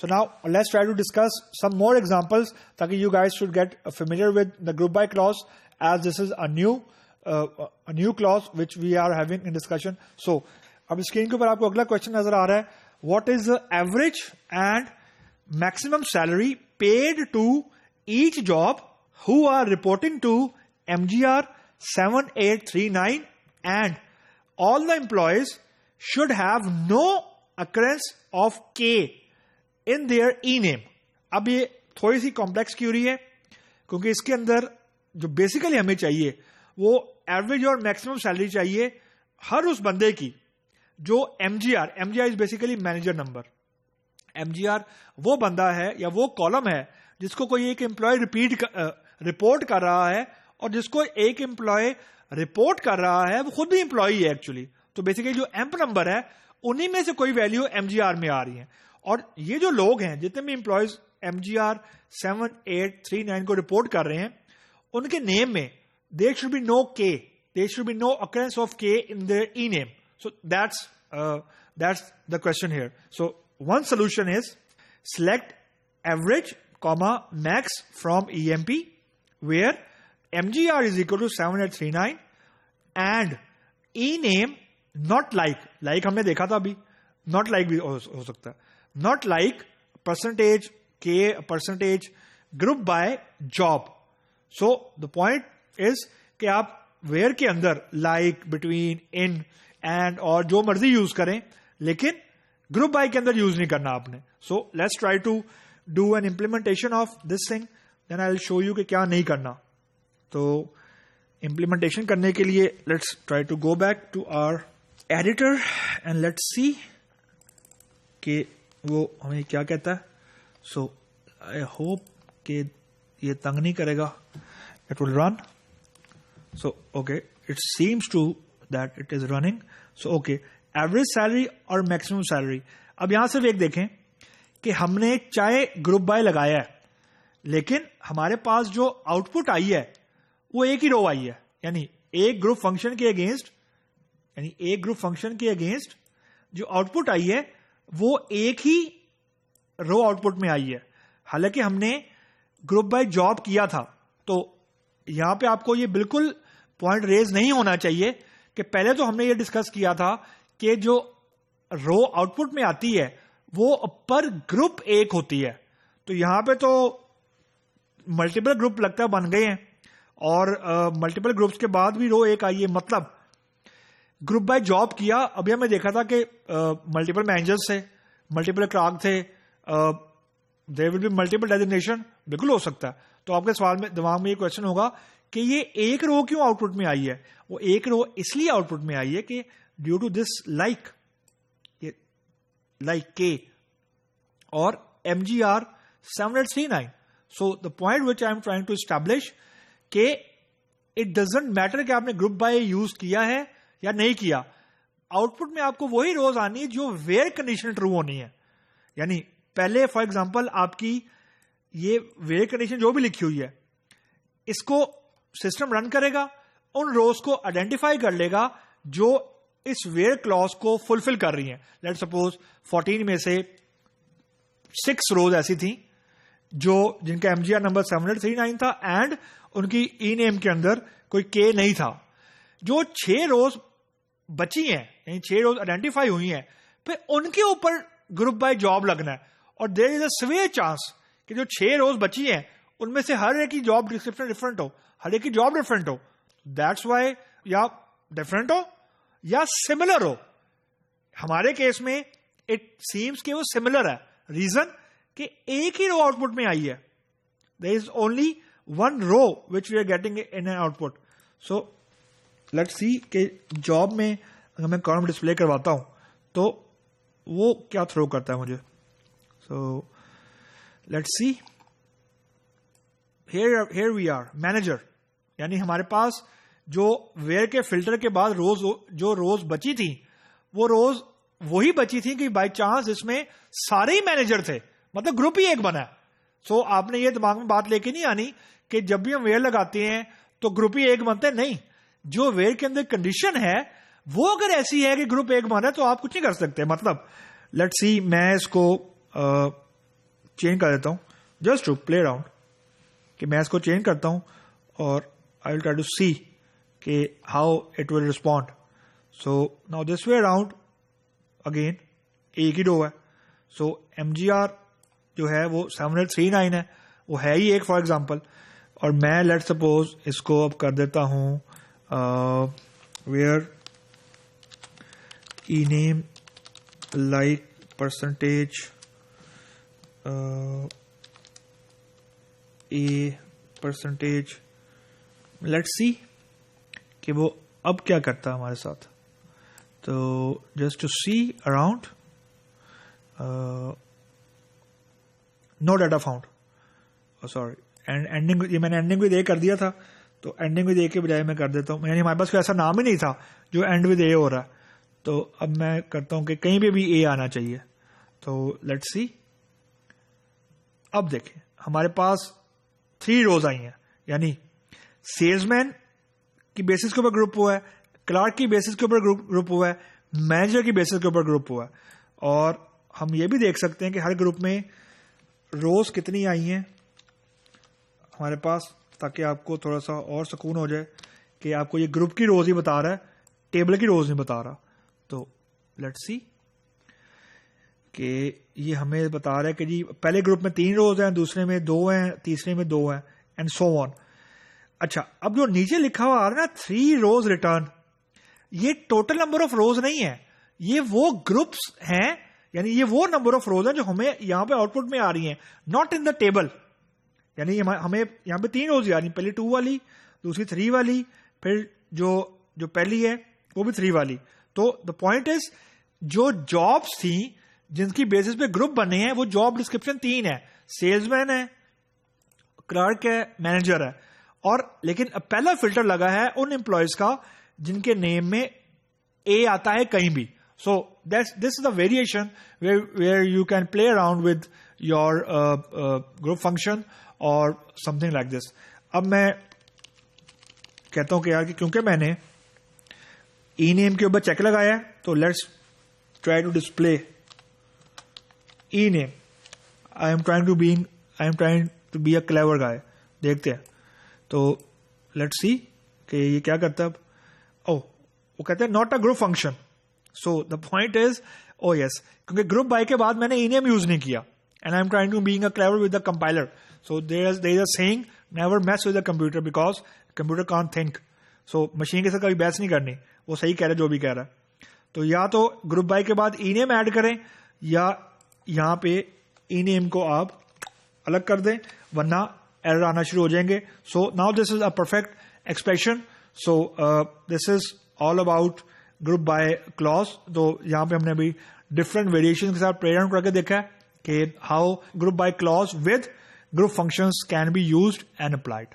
So now let's try to discuss some more examples ताकि you guys should get familiar with the group by clause, as this is a new clause which we are having in discussion. So अब screen के ऊपर आपको अगला question नजर आ रहा है, what is the average and maximum salary paid to each job who are reporting to MGR 7839 and all the employees should have no occurrence of K in their e-name. अब ये थोड़ी सी कॉम्प्लेक्स क्यूरी है क्योंकि इसके अंदर जो basically हमें चाहिए वो एवरेज और मैक्सिमम सैलरी चाहिए हर उस बंदे की जो MGR is basically manager number. MGR वो बंदा है या वो कॉलम है जिसको कोई एक एम्प्लॉय रिपोर्ट कर रहा है, और जिसको एक एम्प्लॉय रिपोर्ट कर रहा है वो खुद भी एम्प्लॉय है एक्चुअली। तो बेसिकली जो एम्प नंबर है उन्हीं में से कोई वैल्यू एमजीआर में आ रही है, और ये जो लोग हैं जितने भी एम्प्लॉयज एमजीआर 7839 को रिपोर्ट कर रहे हैं उनके नेम में there should be no K, there should be no occurrence of K in their E name. So that's the question here. So one solution is select average comma max from EMP where MGR is equal to 7839 and E name not like हमने देखा था अभी, not like भी हो सकता है, not like percentage K percentage group by job. So the point is कि आप where के अंदर like, between, in and और जो मर्जी यूज करें, लेकिन ग्रुप बाय के अंदर यूज नहीं करना आपने। So let's try to do an implementation of this thing, then I will show you कि क्या नहीं करना। तो इम्प्लीमेंटेशन करने के लिए let's try to go back to our editor and let's see कि वो हमें क्या कहता है। सो आई होप कि ये तंग नहीं करेगा, it will run. So okay, it seems to that it is running. So okay, average salary और मैक्सिमम सैलरी। अब यहां सिर्फ एक देखें कि हमने चाहे ग्रुप बाय लगाया है लेकिन हमारे पास जो आउटपुट आई है वो एक ही रो आई है, यानी एक ग्रुप फंक्शन के अगेंस्ट जो आउटपुट आई है वो एक ही रो आउटपुट में आई है। हालांकि हमने ग्रुप बाय जॉब किया था, तो यहां पे आपको ये बिल्कुल पॉइंट रेज नहीं होना चाहिए कि पहले तो हमने ये डिस्कस किया था कि जो रो आउटपुट में आती है वो पर ग्रुप एक होती है। तो यहां पे तो मल्टीपल ग्रुप लगता है बन गए हैं, और मल्टीपल ग्रुप्स के बाद भी रो एक आई है, मतलब ग्रुप बाय जॉब किया। अभी हमने देखा था कि मल्टीपल मैनेजर्स थे, मल्टीपल क्लार्क थे, there will be multiple designation, बिल्कुल हो सकता है। तो आपके सवाल में दिमाग में ये क्वेश्चन होगा कि ये एक रो क्यों आउटपुट में आई है। वो एक रो इसलिए आउटपुट में आई है कि due to this like K और MGR 7839. So the point which I am trying to establish कि it doesn't matter कि आपने ग्रुप बाय यूज किया है या नहीं किया, आउटपुट में आपको वही रोज आनी है जो वेयर कंडीशन ट्रू होनी है। यानी पहले फॉर एग्जांपल आपकी ये वेयर कंडीशन जो भी लिखी हुई है इसको सिस्टम रन करेगा, उन रोज को आइडेंटिफाई कर लेगा जो इस वेयर क्लॉज को फुलफिल कर रही हैं। लेट्स सपोज 14 में से 6 रोज ऐसी थी जो जिनका एमजीआर नंबर 7839 था एंड उनकी ई नेम के अंदर कोई के नहीं था। जो 6 रोज बची हैं, यानी 6 रोज आइडेंटिफाई हुई हैं, फिर उनके ऊपर ग्रुप बाय जॉब लगना है, और there is a square chance कि जो 6 रोज बची हैं उनमें से हर एक की जॉब डिस्क्रिप्शन डिफरेंट हो, हर एक की जॉब डिफरेंट हो। दैट्स वाई या डिफरेंट हो या सिमिलर हो। हमारे केस में इट सीम्स कि वो सिमिलर है। रीजन कि एक ही रो आउटपुट में आई है, there is only one row which we are getting in an output. So let's see कि जॉब में अगर मैं कॉलम डिस्प्ले करवाता हूं तो वो क्या थ्रो करता है मुझे। So let's see, here we are manager, यानी हमारे पास जो वेयर के फिल्टर के बाद जो रोज बची थी वो रोज वही बची थी कि बाय चांस इसमें सारे ही मैनेजर थे, मतलब ग्रुप ही एक बना। सो आपने ये दिमाग में बात लेके नहीं आनी कि जब भी हम वेयर लगाते हैं तो ग्रुप ही एक बनते हैं, नहीं। जो वेयर के अंदर कंडीशन है वो अगर ऐसी है कि ग्रुप एक बना है तो आप कुछ नहीं कर सकते। मतलब लेट्स सी, मैं इसको चेंज कर देता हूँ जस्ट टू प्ले अराउंड, कि मैं इसको चेंज करता हूँ और आई विल ट्राई टू सी कि how it will respond. So now this way around again एक ही रो है. सो MGR जो है वो 739 है, वो है ही एक फॉर एग्जांपल. और मैं लेट सपोज इसको अब कर देता हूँ where ename like percentage a percentage. Let's see कि वो अब क्या करता है हमारे साथ. तो just to see around no data found, sorry and ending, ये मैंने एंडिंग विद ए कर दिया था, तो एंडिंग विद ए के बजाय मैं कर देता हूँ, यानी हमारे पास कोई ऐसा नाम ही नहीं था जो एंड विद ए हो रहा है. तो अब मैं करता हूं कि कहीं पे भी ए आना चाहिए. तो लेट्स सी. अब देखें हमारे पास 3 रोज आई हैं, यानी सेल्समैन की बेसिस के ऊपर ग्रुप हुआ है, क्लार्क की बेसिस के ऊपर ग्रुप हुआ है, मैनेजर की बेसिस के ऊपर ग्रुप हुआ है. और हम ये भी देख सकते हैं कि हर ग्रुप में रोज कितनी आई हैं हमारे पास, ताकि आपको थोड़ा सा और सुकून हो जाए कि आपको ये ग्रुप की रोज ही बता रहा है, टेबल की रोज नहीं बता रहा. तो लेट्स सी कि ये हमें बता रहा है कि जी पहले ग्रुप में 3 रोज हैं, दूसरे में 2 हैं, तीसरे में 2 हैं, एंड सो ऑन. अच्छा, अब जो नीचे लिखा हुआ आ रहा है ना 3 रोज रिटर्न, ये टोटल नंबर ऑफ रोज नहीं है, ये वो ग्रुप्स हैं, यानी ये वो नंबर ऑफ रोज हैं जो हमें यहां पे आउटपुट में आ रही हैं, नॉट इन द टेबल. यानी हमें यहां पे 3 रोज आ रही, पहली 2 वाली, दूसरी 3 वाली, फिर जो पहली है वो भी 3 वाली. तो द पॉइंट इज जो जॉब्स थी जिनकी बेसिस पे ग्रुप बने हैं वो जॉब डिस्क्रिप्शन 3 है, सेल्समैन है, क्लर्क है, मैनेजर है. और लेकिन पहला फिल्टर लगा है उन एम्प्लॉयज का जिनके नेम में ए आता है कहीं भी. So this is the variation where you can play around with your group function और समथिंग लाइक दिस. अब मैं कहता हूं कि यार कि क्योंकि मैंने ई नेम के ऊपर चेक लगाया है, तो let's try to display E name. I am trying to be a clever guy. देखते हैं. तो लेट्स सी कि ये क्या करता है. अब वो कहते हैं not a group function. So the point is yes, क्योंकि ग्रुप बाय के बाद मैंने ई नेम यूज नहीं किया, and I am trying to being a clever with the compiler. So there is a saying never mess with the computer because computer can't think. So machine के साथ कभी बहस नहीं करनी, वो सही कह रहा है जो भी कह रहा है. तो या तो ग्रुप बाय के बाद ई नेम ऐड करें, या यहां पे ई नेम को आप अलग कर दें, वरना एरर आना शुरू हो जाएंगे. So now this is a perfect expression. So this is all about group by clause. तो यहां पे हमने अभी डिफरेंट वेरिएशन के साथ प्ले अराउंड करके देखा है कि how group by clause with group functions can be used and applied.